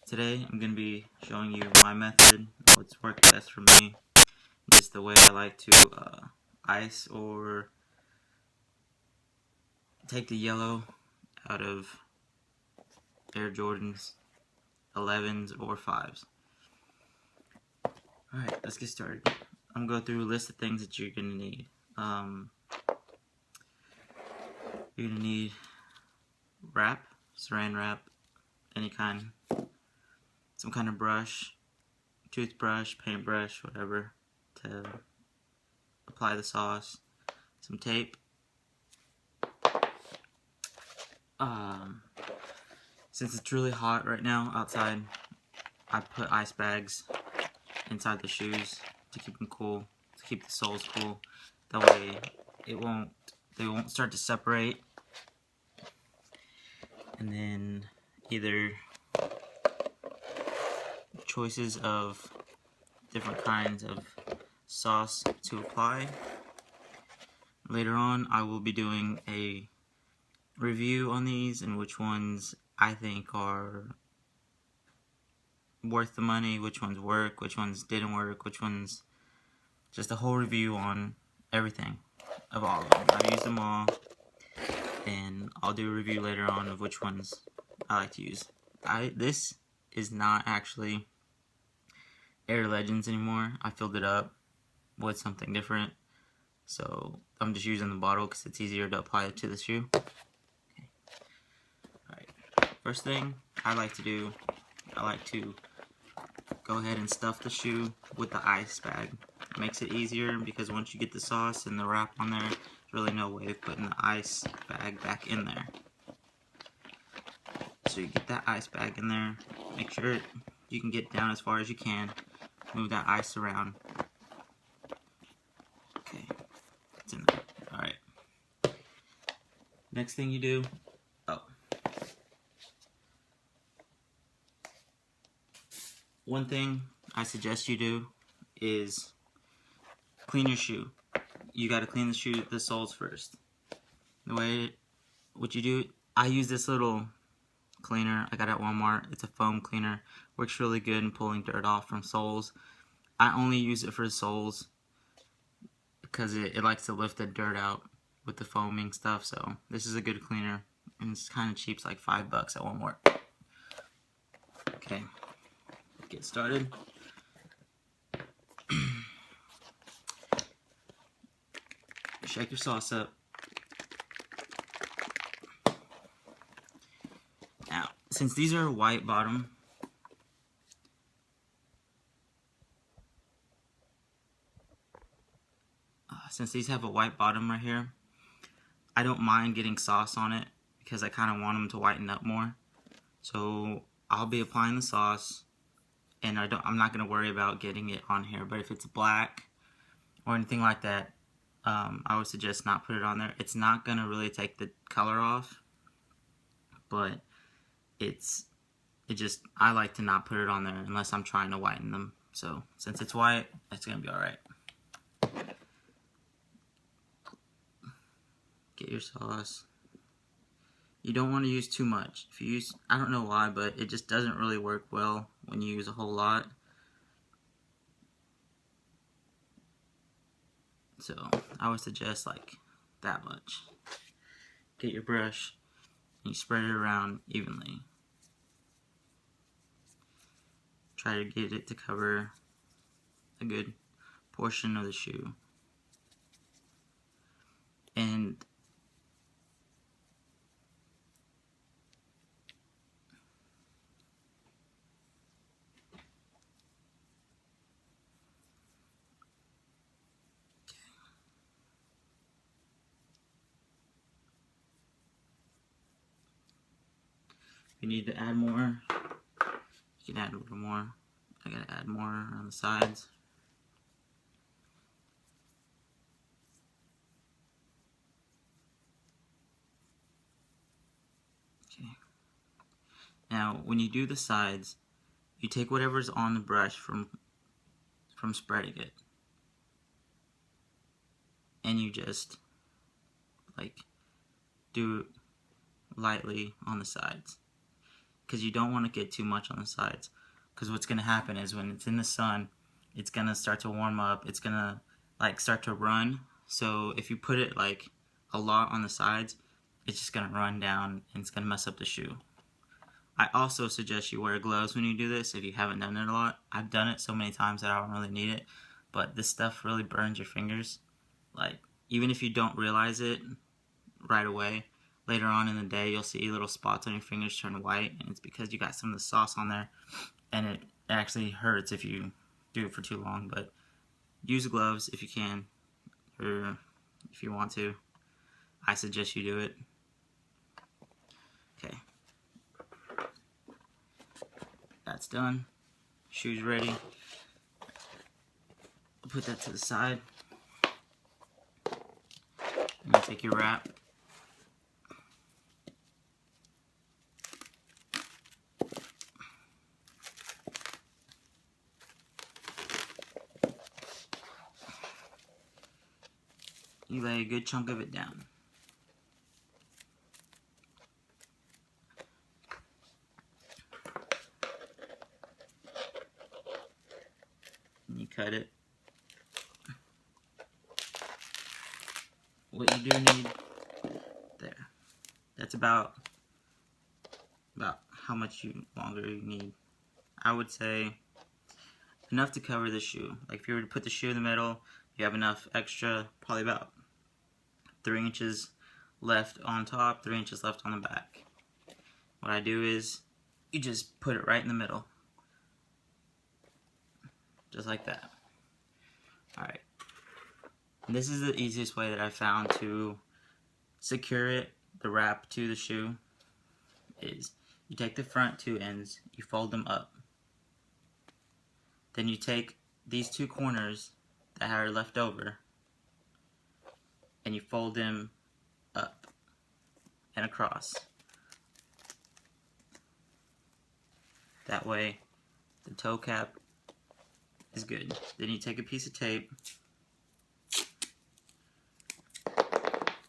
Today I'm going to be showing you my method, what's worked best for me, just the way I like to ice or take the yellow out of Air Jordans 11s or 5s. Alright, let's get started. I'm going to go through a list of things that you're going to need. You're going to need wrap, saran wrap, any kind, some kind of brush, toothbrush, paintbrush, whatever, to apply the sauce, some tape. Since it's really hot right now outside, I put ice bags inside the shoes to keep them cool, to keep the soles cool. That way they won't start to separate. And then either choices of different kinds of sauce to apply. Later on I will be doing a review on these and which ones I think are worth the money, which ones work, which ones didn't work, which ones, just a whole review on everything of all of them. I've used them all, and I'll do a review later on of which ones I like to use. This is not actually Air Legends anymore. I filled it up with something different, so I'm just using the bottle because it's easier to apply it to the shoe. Okay. Alright, first thing I like to do, I like to go ahead and stuff the shoe with the ice bag. It makes it easier because once you get the sauce and the wrap on there, there's really no way of putting the ice bag back in there. So you get that ice bag in there, make sure you can get down as far as you can, move that ice around. Okay, it's in there. Alright. Next thing you do, one thing I suggest you do is clean your shoe. You gotta clean the soles first. What you do, I use this little cleaner I got at Walmart. It's a foam cleaner. Works really good in pulling dirt off from soles. I only use it for the soles because it likes to lift the dirt out with the foaming stuff. So this is a good cleaner, and it's kind of cheap. It's like $5 at Walmart. Okay, get started. Shake your sauce up. Now, since these are white bottom, since these have a white bottom right here, I don't mind getting sauce on it because I kind of want them to whiten up more. So I'll be applying the sauce, and I'm not going to worry about getting it on here. But if it's black or anything like that, I would suggest not put it on there. It's not going to really take the color off, but I like to not put it on there unless I'm trying to whiten them. So since it's white, it's going to be alright. Get your sauce. You don't want to use too much. If you use, I don't know why, but it just doesn't really work well when you use a whole lot. So I would suggest like that much. Get your brush and you spread it around evenly. Try to get it to cover a good portion of the shoe. And if you need to add more, you can add a little more. I gotta add more on the sides. Okay. Now, when you do the sides, you take whatever's on the brush from spreading it, and you just like do it lightly on the sides. because you don't want to get too much on the sides, because what's going to happen is when it's in the sun, it's going to start to warm up, it's going to like start to run. So if you put it like a lot on the sides, it's just going to run down and it's going to mess up the shoe. I also suggest you wear gloves when you do this if you haven't done it a lot. I've done it so many times that I don't really need it, but this stuff really burns your fingers. Like, even if you don't realize it right away, later on in the day you'll see little spots on your fingers turn white, and it's because you got some of the sauce on there, and it actually hurts if you do it for too long. But use gloves if you can, or if you want to. I suggest you do it. Okay. That's done. Shoes ready. Put that to the side. And you take your wrap. You lay a good chunk of it down. And you cut it. What you do need there. That's about how much longer you need. I would say enough to cover the shoe. Like if you were to put the shoe in the middle, you have enough extra, probably about 3 inches left on top, 3 inches left on the back. What I do is you just put it right in the middle. Just like that. Alright. This is the easiest way that I found to secure it, the wrap to the shoe, is you take the front 2 ends, you fold them up. Then you take these 2 corners that are left over and you fold them up and across. That way the toe cap is good. Then you take a piece of tape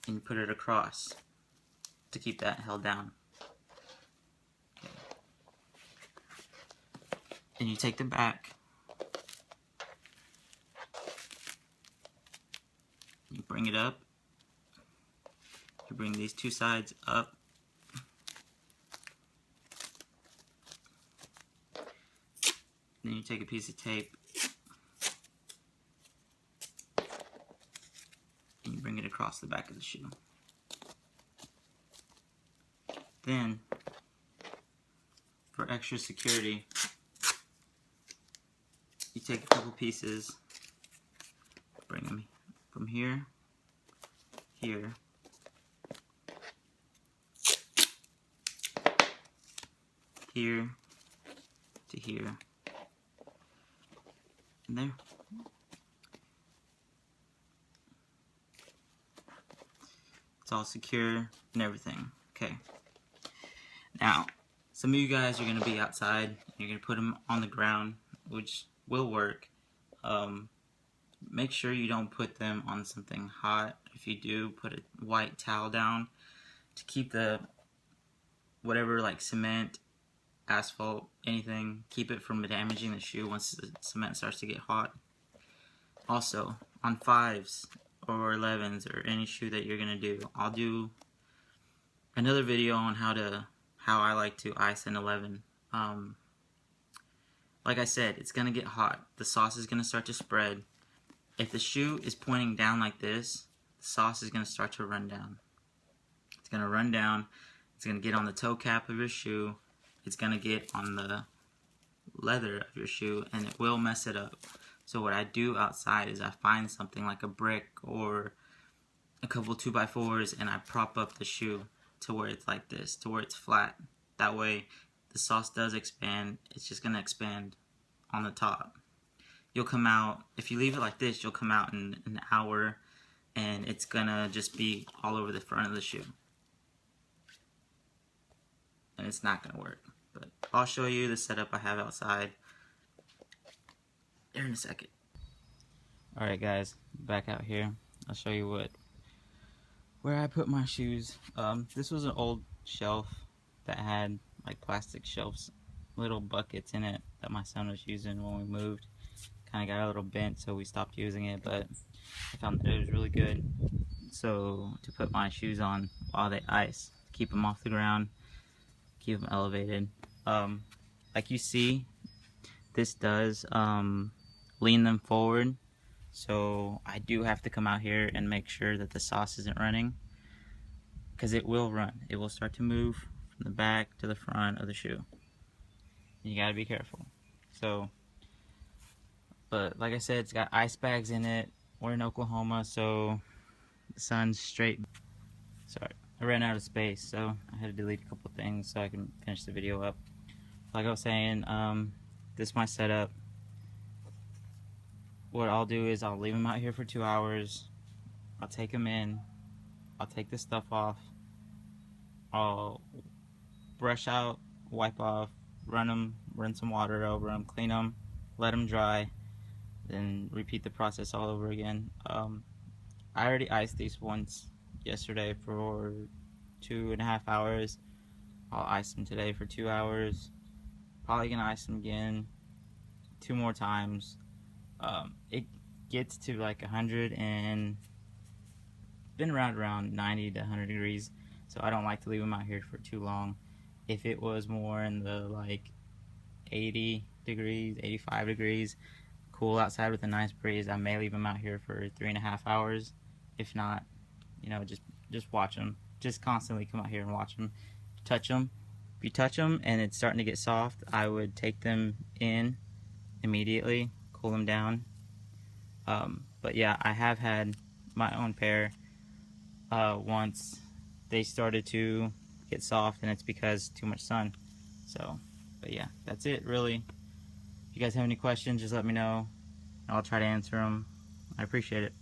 and you put it across to keep that held down. Okay. Then you take the back, you bring it up, you bring these 2 sides up, then you take a piece of tape and you bring it across the back of the shoe. Then, for extra security, you take a couple pieces, bring them from here, here, here, to here, and there. It's all secure and everything. Okay. Now, some of you guys are going to be outside. You're going to put them on the ground, which will work. Make sure you don't put them on something hot. If you do, put a white towel down to keep the whatever, like cement, asphalt, anything, keep it from damaging the shoe once the cement starts to get hot. Also, on 5s or 11s or any shoe that you're going to do, I'll do another video on how I like to ice an 11. Like I said, it's going to get hot. The sauce is going to start to spread. If the shoe is pointing down like this, the sauce is going to start to run down. It's going to run down. It's going to get on the toe cap of your shoe. It's going to get on the leather of your shoe, and it will mess it up. So what I do outside is I find something like a brick or a couple 2x4s, and I prop up the shoe to where it's like this, to where it's flat. That way the sauce does expand. It's just going to expand on the top. You'll come out, if you leave it like this, you'll come out in an hour and it's going to just be all over the front of the shoe. And it's not going to work. But I'll show you the setup I have outside there in a second. Alright guys, back out here. I'll show you where I put my shoes. This was an old shelf that had like plastic shelves, little buckets in it that my son was using when we moved. Kind of got a little bent, so we stopped using it, but I found that it was really good. So to put my shoes on while they ice, keep them off the ground, keep them elevated. Like you see, this does lean them forward, so I do have to come out here and make sure that the sauce isn't running, because it will run. It will start to move from the back to the front of the shoe. You gotta be careful. So, but like I said, it's got ice bags in it. We're in Oklahoma, so the sun's straight. Sorry, I ran out of space, so I had to delete a couple things so I can finish the video up. Like I was saying, this is my setup. What I'll do is I'll leave them out here for 2 hours. I'll take them in. I'll take the stuff off. I'll brush out, wipe off, run some water over them, clean them, let them dry, then repeat the process all over again. I already iced these once yesterday for 2.5 hours. I'll ice them today for 2 hours. Probably gonna ice them again 2 more times. It gets to like 100 and been around 90 to 100 degrees, so I don't like to leave them out here for too long. If it was more in the like 80 degrees, 85 degrees, cool outside with a nice breeze, I may leave them out here for 3.5 hours. If not, you know, just watch them. Just constantly come out here and watch them. Touch them. If you touch them and it's starting to get soft, I would take them in immediately, cool them down. But yeah, I have had my own pair once they started to get soft, and it's because too much sun. So, but yeah, that's it really. If you guys have any questions, just let me know. I'll try to answer them. I appreciate it.